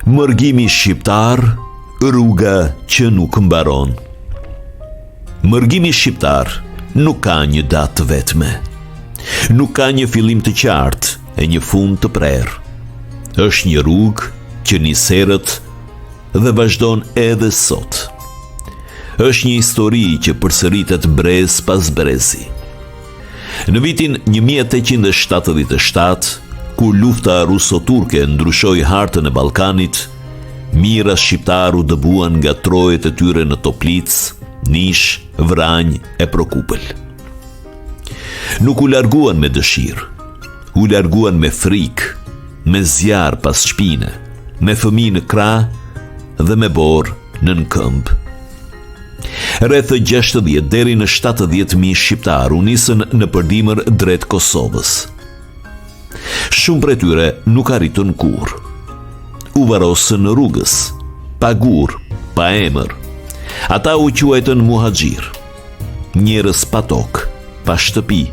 Mërgimi shqiptar, rruga që nuk mbaron. Mërgimi shqiptar nuk ka një datë vetme. Nuk ka një fillim të qartë e një fund të prerë. Është një rrugë që niserët dhe vazhdon edhe sot. Është një histori që përsëritet brez pas brezi. Në vitin 1877, kur lufta ruso-turke ndryshoi hartën e Ballkanit, mijëra shqiptar u dëbuan nga trojet e tyre në Toplic, Nish, Vranj e Prokupël. Nuk u larguan me dëshirë, u larguan me frikë, me zjarr pas shpine, me fëmijë në krah dhe me borë nën këmbë. Rreth 60 deri në 70.000 shqiptar u nisën në përdimër drejt Kosovës. Shumë prej tyre nuk arritën kurrë. U varosën në rrugës, pa gur, pa emër. Ata u quajtën muhaxhir, njerëz pa tokë, pa shtëpi,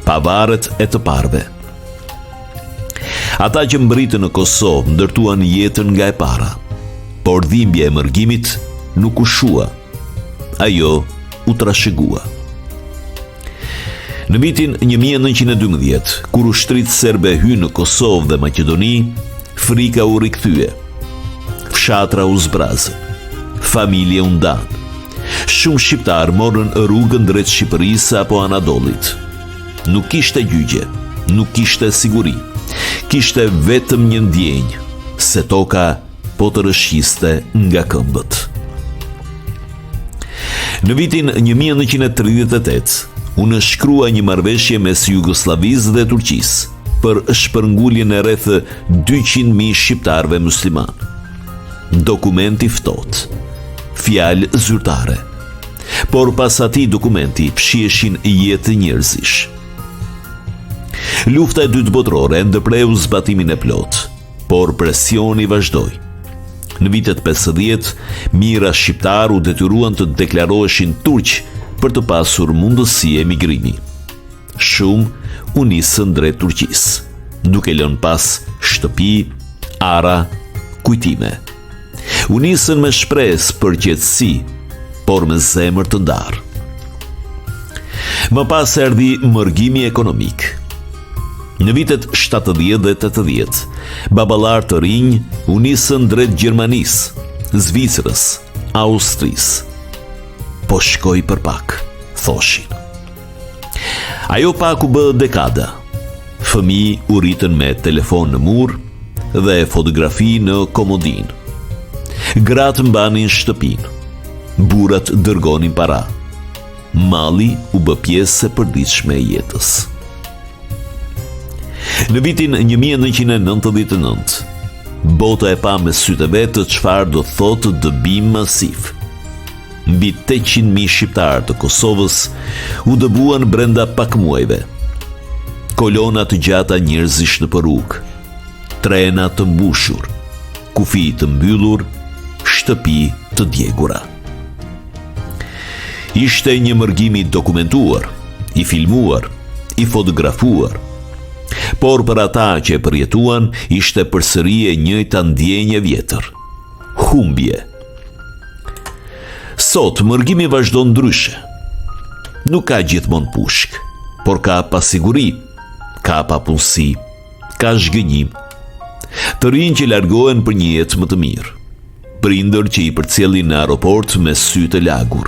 pa varet e të parve. Ata që mbritën në Kosovë ndërtuan jetën nga e para, por dhimbja e mërgimit nuk u shua. Ajo u trashëgua. Në vitin 1912, kur ushtrit serbe hynë në Kosovë dhe Maqedoni, frika u rikthye. Fshatra u zbrazë, familje u ndanë. Shumë shqiptar morën rrugën drejt Shqipërisë apo Anadollit. Nuk kishte gjyqje, nuk kishte siguri. Kishte vetëm një ndjenjë, se toka po të rëshqiste nga këmbët. Në vitin 1938, u nënshkrua një marrëveshje mes Jugosllavisë dhe Turqisë për shpërnguljen e rreth 200.000 shqiptarëve musliman. Dokumenti ftohtë, fjalë zyrtare. Por pas atij dokumenti fshieshin jetë njerëzish. Lufta e dytë botërore ndërpreu zbatimin e plot, por presioni vazhdoi. Në vitet 50, mijëra shqiptar u detyruan të deklaroheshin turq për të pasur mundësi emigrimi. Shumë u nisën drejt Turqisë, duke lënë pas shtëpi, ara, kujtime. U nisën me shpresë për qetësi, por me zemër të ndarë. Më pas erdhi mërgimi ekonomik. Në vitet 70 dhe 80, baballar të rinj u nisën drejt Gjermanisë, Zvicrës, Austrisë. Po shkoj për pak, thoshin. Ajo pak u bë dekada. Fëmijë u rritën me telefon në mur dhe fotografi në komodinë. Gratë mbanin shtëpinë. Burrat dërgonin para. Malli u bë pjesë e përditshme e jetës. Në vitin 1999, bota e pa me sytë e vetë çfarë do thotë dëbim masiv. Mbi 800.000 shqiptarë të Kosovës u dëbuan brenda pak muajve. Kolona të gjata njerëzish në rrugë, trena të mbushur, kufi të mbyllur, shtëpi të djegura. Ishte një mërgim i dokumentuar, i filmuar, i fotografuar, por për ata që e përjetuan ishte përsëri e njëjta ndjenje vjetër, humbje. Sot mërgimi vazhdon ndryshe. Nuk ka gjithmonë pushk, por ka pasiguri, ka papunësi, ka zhgënjim. Të rinj që largohen për një jetë më të mirë, prindër që i përcjellin në aeroport me sy të lagur.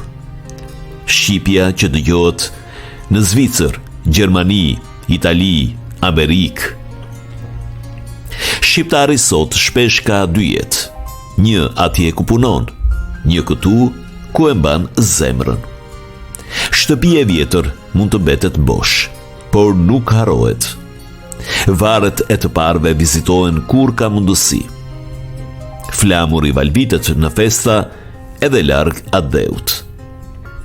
Shqipja që dëgjohet në Zvicër, Gjermani, Itali, Amerikë. Shqiptari sot shpesh ka dy jetë, një atje ku punon, një këtu ku e mban zemrën. Shtëpia e vjetër mund të mbetet bosh, por nuk harrohet. Varet e të parve vizitohen kur ka mundësi. Flamuri valbitet në festa edhe larg adeut.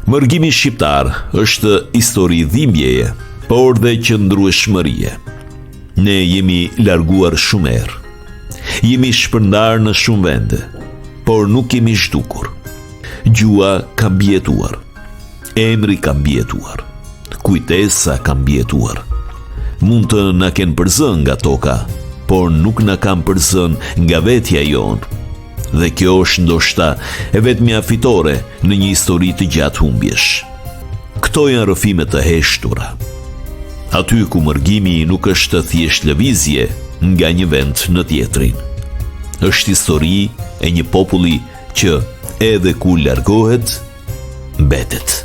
Mërgimi shqiptar është histori dhimbjeje, por dhe qëndrueshmërie. Ne jemi larguar shumë herë. Jemi shpërndar në shumë vende, por nuk jemi zhdukur. Gjua ka mbjetuar, emri ka mbjetuar, kujtesa ka mbjetuar. Mund të na kenë përzën nga toka, por nuk na kanë përzën nga vetja jonë. dhe kjo është ndoshta e vetmja fitore në një histori të gjatë humbjesh. Këto janë rrëfime të heshtura. Aty ku mërgimi nuk është thjesht lëvizje nga një vend në tjetrin. Është histori e një populli që edhe ku largohet, mbetet.